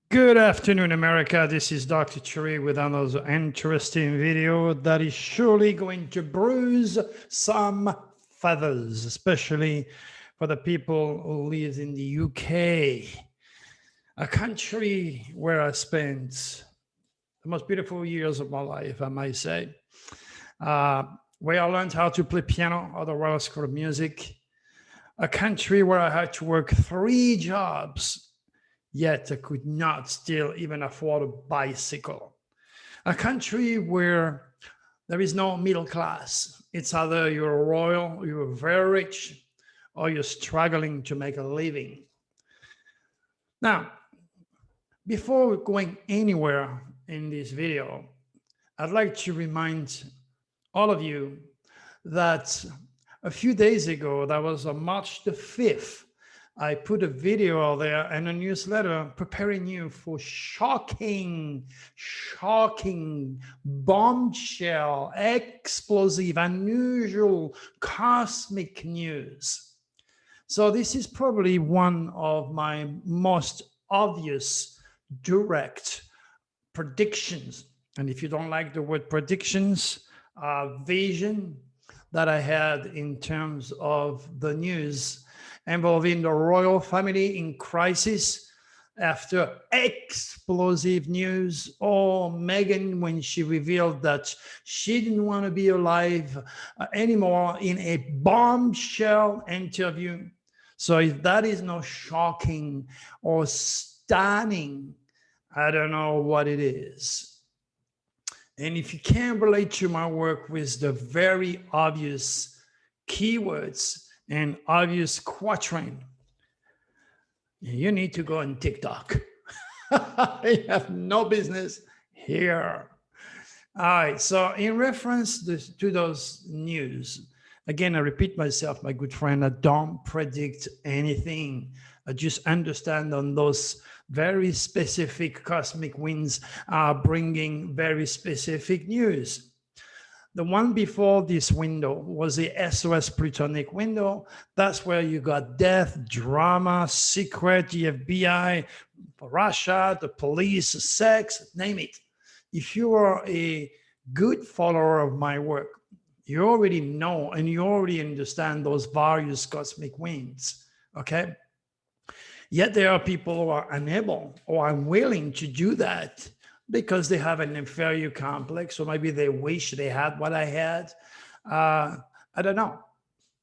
Good afternoon, America. This is Dr. Churi with another interesting video that is surely going to bruise some feathers, especially for the people who live in the UK, a country where I spent the most beautiful years of my life, I might say, where I learned how to play piano at the Royal School of Music, a country where I had to work 3 jobs yet I could not still even afford a bicycle. A country where there is no middle class. It's either you're royal, you're very rich, or you're struggling to make a living. Now, before going anywhere in this video, I'd like to remind all of you that a few days ago, that was on March the 5th, I put a video out there and a newsletter preparing you for shocking, bombshell, explosive, unusual, cosmic news. So this is probably one of my most obvious, direct predictions. And if you don't like the word predictions, vision that I had in terms of the news involving the royal family in crisis after explosive news, or Meghan when she revealed that she didn't want to be alive anymore in a bombshell interview. So if that is not shocking or stunning, I don't know what it is. And if you can't relate to my work with the very obvious keywords and obvious quatrain, you need to go on TikTok. I have no business here. All right, so in reference to those news, again, I repeat myself, my good friend, I don't predict anything. I just understand on those very specific cosmic winds are bringing very specific news. The one before this window was the SOS Plutonic window. That's where you got death, drama, secret, the FBI, Russia, the police, sex, name it. If you are a good follower of my work, you already know and you already understand those various cosmic winds, okay? Yet there are people who are unable or unwilling to do that because they have an inferior complex, or maybe they wish they had what I had. I don't know.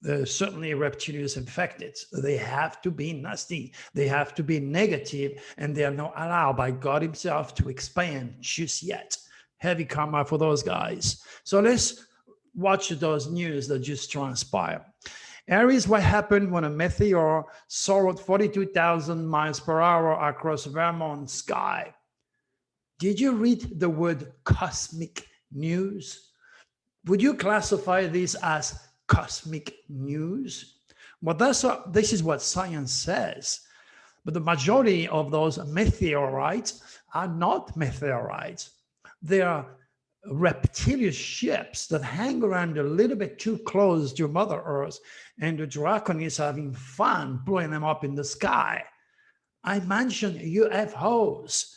There's certainly reptilians infected. They have to be nasty. They have to be negative, and they are not allowed by God himself to expand just yet. Heavy karma for those guys. So let's watch those news that just transpire. Aries, what happened when a meteor soared 42,000 miles per hour across Vermont sky? Did you read the word cosmic news? Would you classify this as cosmic news? Well, this is what science says. But the majority of those meteorites are not meteorites. They are reptilian ships that hang around a little bit too close to Mother Earth, and the dragon is having fun blowing them up in the sky. I mentioned UFOs.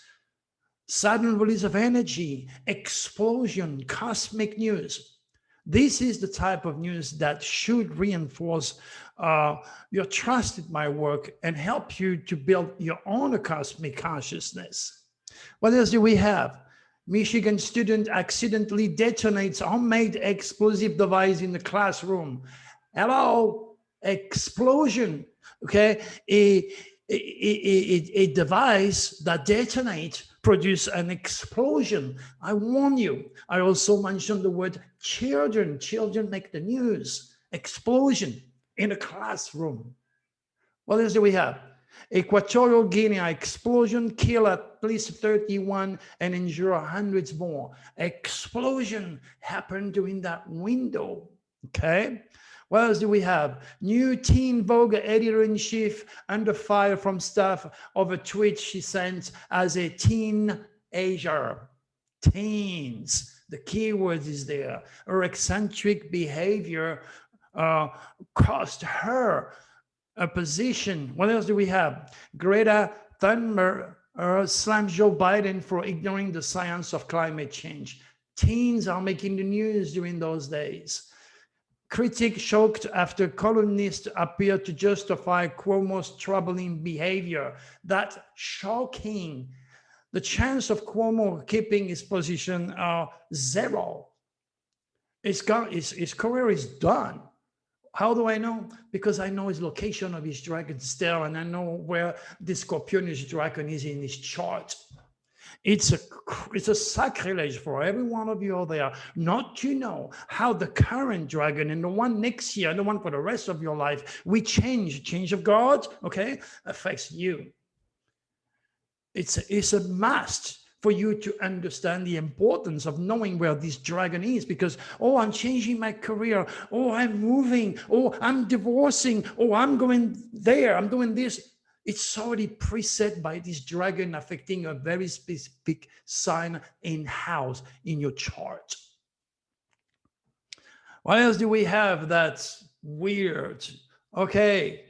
Sudden release of energy, explosion, cosmic news. This is the type of news that should reinforce your trust in my work and help you to build your own cosmic consciousness. What else do we have? Michigan student accidentally detonates homemade explosive device in the classroom. Hello, explosion, okay? A device that detonates produce an explosion. I warn you. I also mentioned the word children. Children make the news. Explosion in a classroom. What else do we have? Equatorial Guinea explosion, kill at least 31 and injure hundreds more. Explosion happened during that window, okay? What else do we have? New Teen Vogue editor-in-chief under fire from staff of a tweet she sent as a teenager. Teens, the keyword is there. Her eccentric behavior cost her a position. What else do we have? Greta Thunberg slams Joe Biden for ignoring the science of climate change. Teens are making the news during those days. Critics shocked after columnists appeared to justify Cuomo's troubling behavior. That's shocking. The chance of Cuomo keeping his position are zero. His career is done. How do I know? Because I know his location of his dragon's tail, and I know where the Scorpionus dragon is in his chart. It's a sacrilege for every one of you out there not to know how the current dragon and the one next year and the one for the rest of your life, change of God, okay, affects you. It's a must for you to understand the importance of knowing where this dragon is, because, oh, I'm changing my career, oh, I'm moving, oh, I'm divorcing, oh, I'm going there, I'm doing this. It's already preset by this dragon affecting a very specific sign in house in your chart. What else do we have that's weird? Okay.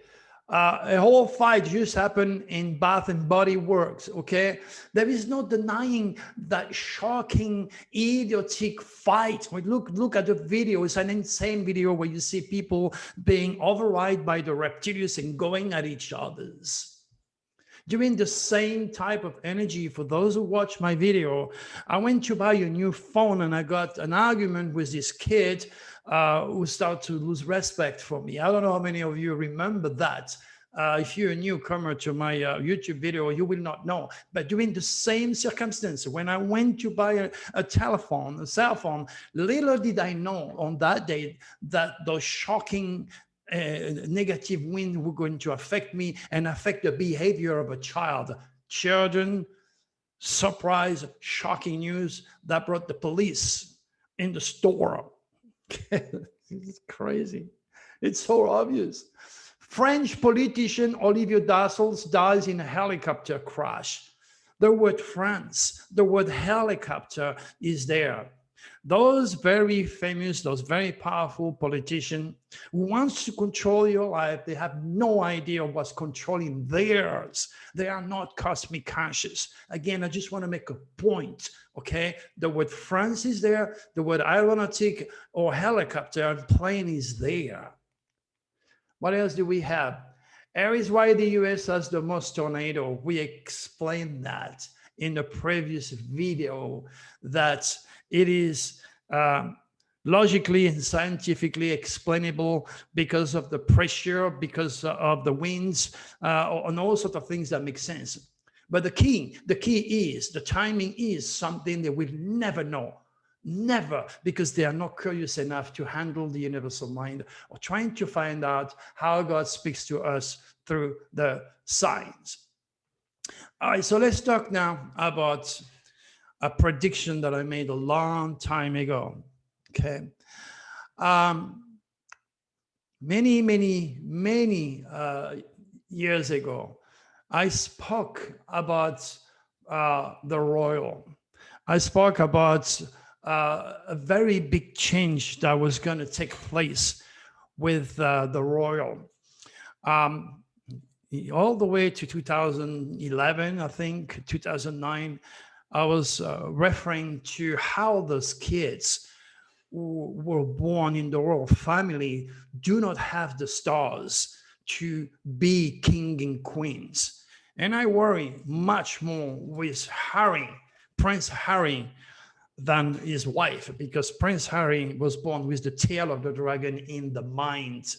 A whole fight just happened in Bath and Body Works, okay? There is no denying that shocking, idiotic fight. Look at the video. It's an insane video where you see people being override by the reptilians and going at each other's. During the same type of energy, for those who watch my video, I went to buy a new phone and I got an argument with this kid who started to lose respect for me. I don't know how many of you remember that. If you're a newcomer to my YouTube video, you will not know. But during the same circumstance, when I went to buy a cell phone, little did I know on that day that those shocking negative winds were going to affect me and affect the behavior of a child. Children, surprise, shocking news that brought the police in the store. It's crazy. It's so obvious. French politician Olivier Dassault dies in a helicopter crash. The word France, the word helicopter is there. Those very famous, those very powerful politicians who wants to control your life, they have no idea what's controlling theirs. They are not cosmic conscious. Again, I just want to make a point, okay? The word France is there, the word aeronautic or helicopter and plane is there. What else do we have? Here is why the US has the most tornado. We explained that in the previous video, that it is logically and scientifically explainable because of the pressure, because of the winds, and all sorts of things that make sense. But the key is, the timing is something that we'll never know. Never, because they are not curious enough to handle the universal mind or trying to find out how God speaks to us through the signs. All right, so let's talk now about a prediction that I made a long time ago. Okay. Many years ago, I spoke about the royal. I spoke about a very big change that was going to take place with the royal. All the way to 2011, I think, 2009, I was referring to how those kids who were born in the royal family do not have the stars to be king and queens. And I worry much more with Harry, Prince Harry, than his wife, because Prince Harry was born with the tail of the dragon in the mind.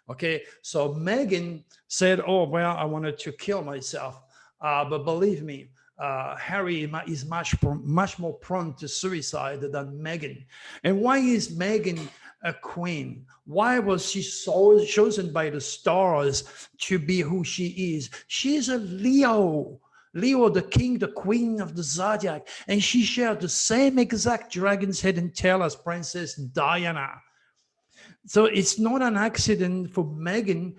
Okay, so Meghan said, oh, well, I wanted to kill myself. But believe me, Harry is much more prone to suicide than Meghan. And why is Meghan a queen? Why was she so chosen by the stars to be who she is? She's a Leo. Leo, the king, the queen of the zodiac, and she shared the same exact dragon's head and tail as Princess Diana. So it's not an accident for Meghan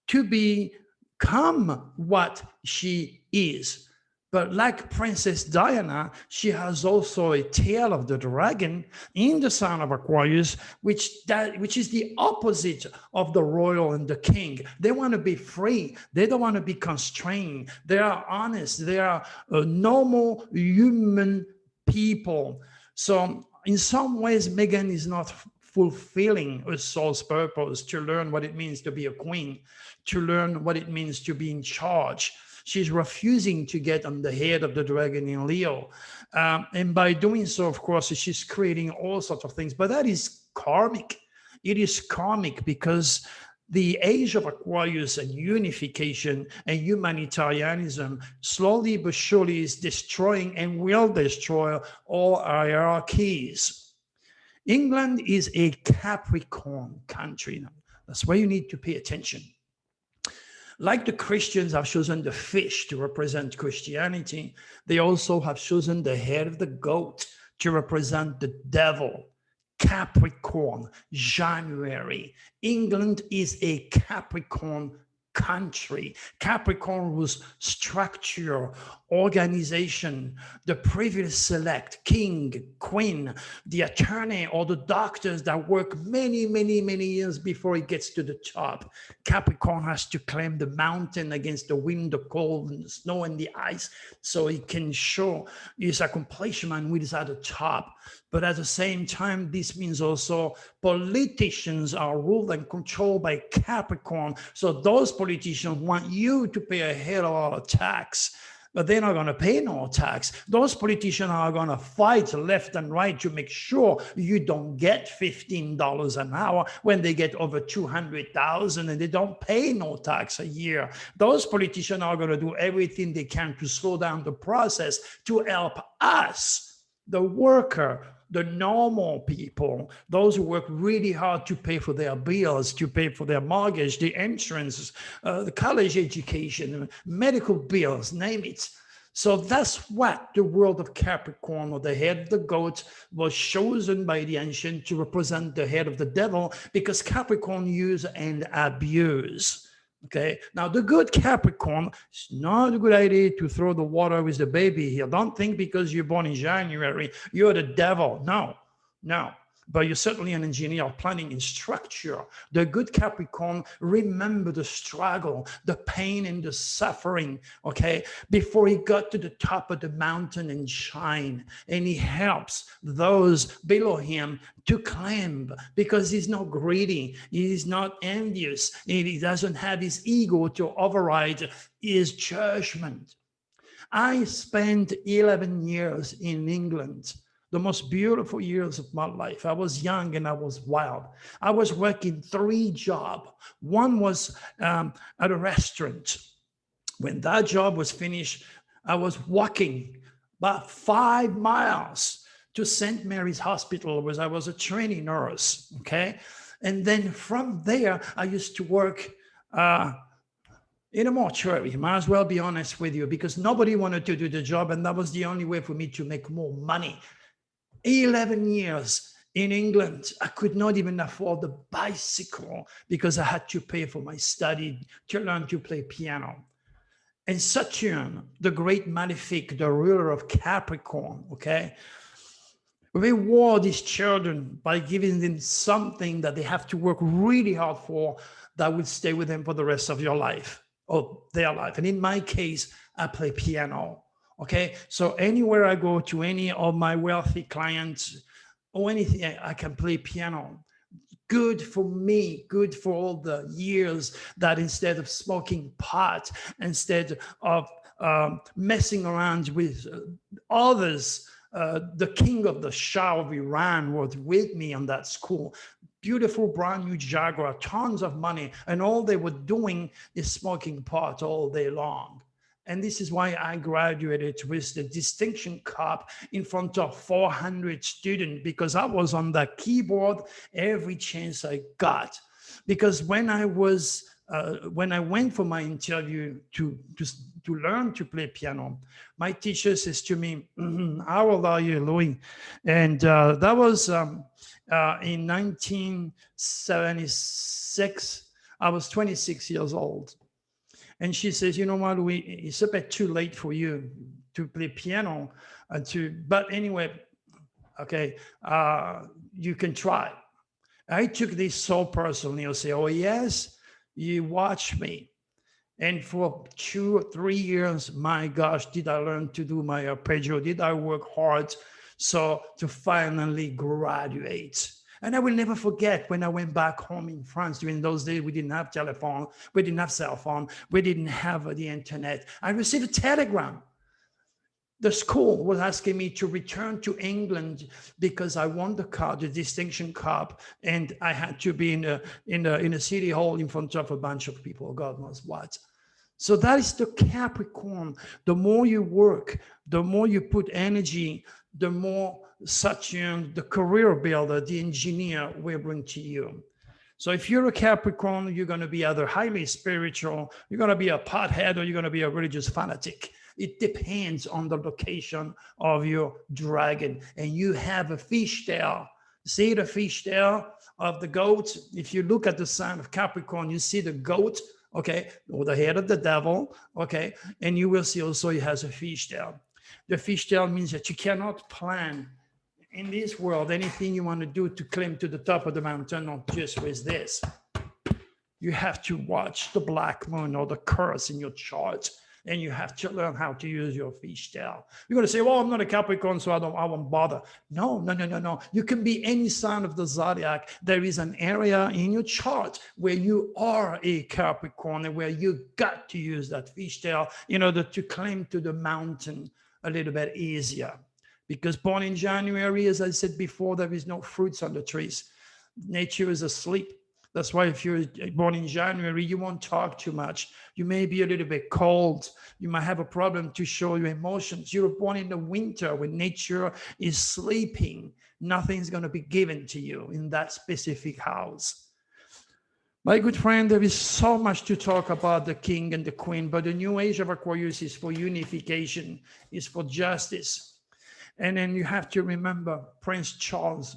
to become what she is. But like Princess Diana, she has also a tail of the dragon in the sign of Aquarius, which is the opposite of the royal and the king. They want to be free. They don't want to be constrained. They are honest. They are normal human people. So in some ways, Meghan is not fulfilling her soul's purpose to learn what it means to be a queen, to learn what it means to be in charge. She's refusing to get on the head of the dragon in Leo. And by doing so, of course, she's creating all sorts of things. But that is karmic. It is karmic because the age of Aquarius and unification and humanitarianism slowly but surely is destroying and will destroy all hierarchies. England is a Capricorn country. That's where you need to pay attention. Like the Christians have chosen the fish to represent Christianity, they also have chosen the head of the goat to represent the devil. Capricorn, January. England is a Capricorn country. Capricorn was structure, organization, the privilege select, king, queen, the attorney or the doctors that work many, many, many years before it gets to the top. Capricorn has to climb the mountain against the wind, the cold, and the snow and the ice so he can show his accomplishment when he's at the top. But at the same time, this means also politicians are ruled and controlled by Capricorn. So those politicians want you to pay a hell of a lot of tax, but they're not going to pay no tax. Those politicians are going to fight left and right to make sure you don't get $15 an hour when they get over 200,000 and they don't pay no tax a year. Those politicians are going to do everything they can to slow down the process to help us, the worker, the normal people, those who work really hard to pay for their bills, to pay for their mortgage, the insurance, the college education, medical bills, name it. So that's what the world of Capricorn, or the head of the goat, was chosen by the ancient to represent the head of the devil, because Capricorn use and abuse. Okay, now the good Capricorn, it's not a good idea to throw the water with the baby here. Don't think because you're born in January, you're the devil. No, no. But you're certainly an engineer, planning and structure. The good Capricorn remember the struggle, the pain and the suffering, okay, before he got to the top of the mountain and shine. And he helps those below him to climb, because he's not greedy, he's not envious, and he doesn't have his ego to override his judgment. I spent 11 years in England, the most beautiful years of my life. I was young and I was wild. I was working 3 jobs. One was at a restaurant. When that job was finished, I was walking about 5 miles to St. Mary's Hospital, where I was a trainee nurse, okay? And then from there, I used to work in a mortuary. Might as well be honest with you, because nobody wanted to do the job, and that was the only way for me to make more money. 11 years in England, I could not even afford the bicycle because I had to pay for my study to learn to play piano. And Saturn, the great malefic, the ruler of Capricorn, okay, reward his children by giving them something that they have to work really hard for, that will stay with them for the rest of your life, or their life. And in my case, I play piano. Okay, so anywhere I go, to any of my wealthy clients or anything, I can play piano. Good for me, good for all the years that instead of smoking pot, instead of messing around with others, the king of the Shah of Iran was with me on that school. Beautiful brand new Jaguar, tons of money, and all they were doing is smoking pot all day long. And this is why I graduated with the distinction cup in front of 400 students, because I was on the keyboard every chance I got. Because when I went for my interview to learn to play piano, my teacher says to me, "How old are you, Louis?" And that was in 1976. I was 26 years old. And she says, "You know what, Louis, it's a bit too late for you to play piano, but anyway, okay, you can try. I took this so personally. I say, oh yes, you watch me. And for 2 or 3 years, my gosh, did I learn to do my arpeggio? Did I work hard so to finally graduate? And I will never forget when I went back home in France. During those days, we didn't have telephone, we didn't have cell phone, we didn't have the internet. I received a telegram. The school was asking me to return to England because I won the cup, the distinction cup, and I had to be in a city hall in front of a bunch of people, God knows what. So that is the Capricorn. The more you work, the more you put energy, the more Saturn, the career builder, the engineer, will bring to you. So if you're a Capricorn, you're going to be either highly spiritual, you're going to be a pothead, or you're going to be a religious fanatic. It depends on the location of your dragon. And you have a fishtail. See the fishtail of the goat? If you look at the sign of Capricorn, you see the goat, okay, or the head of the devil, okay, and you will see also it has a fishtail. The fishtail means that you cannot plan in this world anything you want to do to climb to the top of the mountain, not just with this. You have to watch the black moon or the curse in your chart, and you have to learn how to use your fishtail. You're going to say, well, I'm not a Capricorn, so I won't bother. No. You can be any sign of the zodiac. There is an area in your chart where you are a Capricorn and where you got to use that fishtail in order to climb to the mountain a little bit easier. Because born in January, as I said before, there is no fruits on the trees. Nature is asleep. That's why if you're born in January, you won't talk too much. You may be a little bit cold. You might have a problem to show your emotions. You're born in the winter when nature is sleeping. Nothing's going to be given to you in that specific house. My good friend, there is so much to talk about the king and the queen, but the new age of Aquarius is for unification, is for justice. And then you have to remember Prince Charles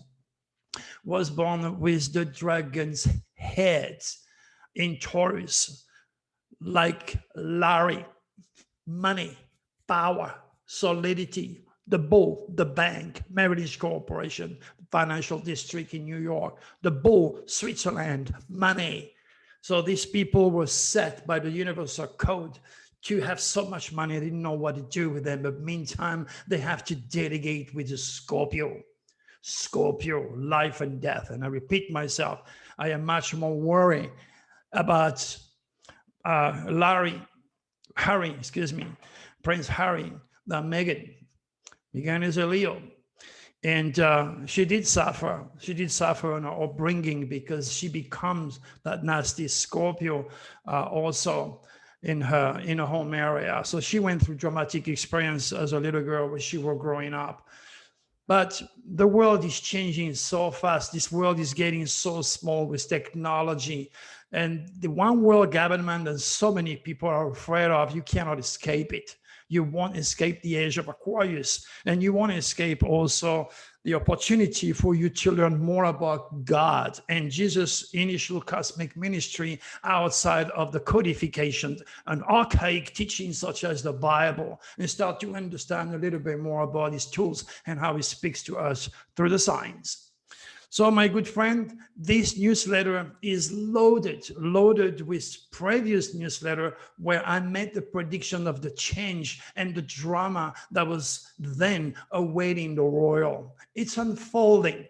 was born with the dragon's head in Taurus, like Larry, money, power, solidity, the bull, the bank, Merrill Corporation, financial district in New York, the bull, Switzerland, money. So these people were set by the universal code to have so much money, they didn't know what to do with them. But meantime, they have to delegate with the Scorpio. Scorpio, life and death. And I repeat myself, I am much more worried about Prince Harry than Meghan. Meghan is a Leo. And she did suffer. She did suffer on her upbringing because she becomes that nasty Scorpio also in her home area. So she went through dramatic experience as a little girl when she was growing up. But the world is changing so fast. This world is getting so small with technology. And the one world government that so many people are afraid of, you cannot escape it. You won't escape the age of Aquarius. And you won't escape also the opportunity for you to learn more about God and Jesus' initial cosmic ministry outside of the codification and archaic teachings such as the Bible, and start to understand a little bit more about his tools and how he speaks to us through the signs. So my good friend, this newsletter is loaded with previous newsletter where I made the prediction of the change and the drama that was then awaiting the royal. It's unfolding,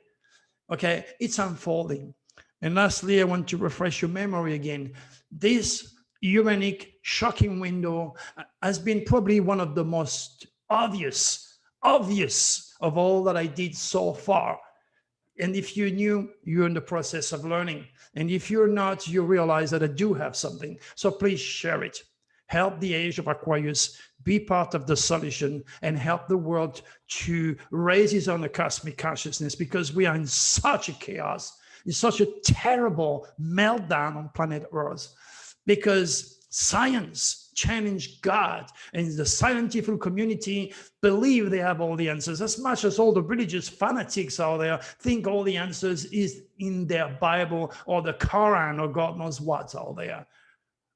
okay? It's unfolding. And lastly, I want to refresh your memory again. This Uranic shocking window has been probably one of the most obvious of all that I did so far. And if you're new, you're in the process of learning. And if you're not, you realize that I do have something. So please share it. Help the age of Aquarius, be part of the solution, and help the world to raise its own cosmic consciousness, because we are in such a chaos, in such a terrible meltdown on planet Earth, because science challenge God, and the scientific community believe they have all the answers, as much as all the religious fanatics out there think all the answers is in their Bible or the Quran or God knows what's out there.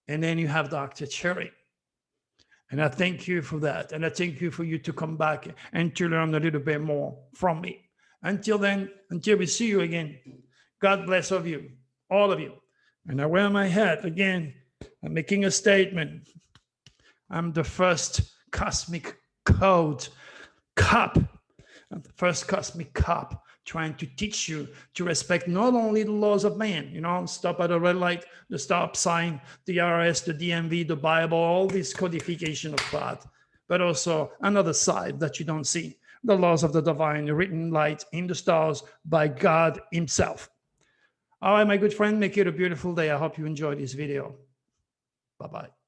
And then you have Dr. Cherry. And I thank you for that. And I thank you for you to come back and to learn a little bit more from me. Until then, until we see you again, God bless of you, all of you. And I wear my hat again. I'm making a statement. I'm the first cosmic code cop. I'm the first cosmic cop trying to teach you to respect not only the laws of man, stop at a red light, the stop sign, the IRS, the DMV, the Bible, all this codification of God, but also another side that you don't see, the laws of the divine written light in the stars by God himself. All right, my good friend, make it a beautiful day. I hope you enjoyed this video. Bye-bye.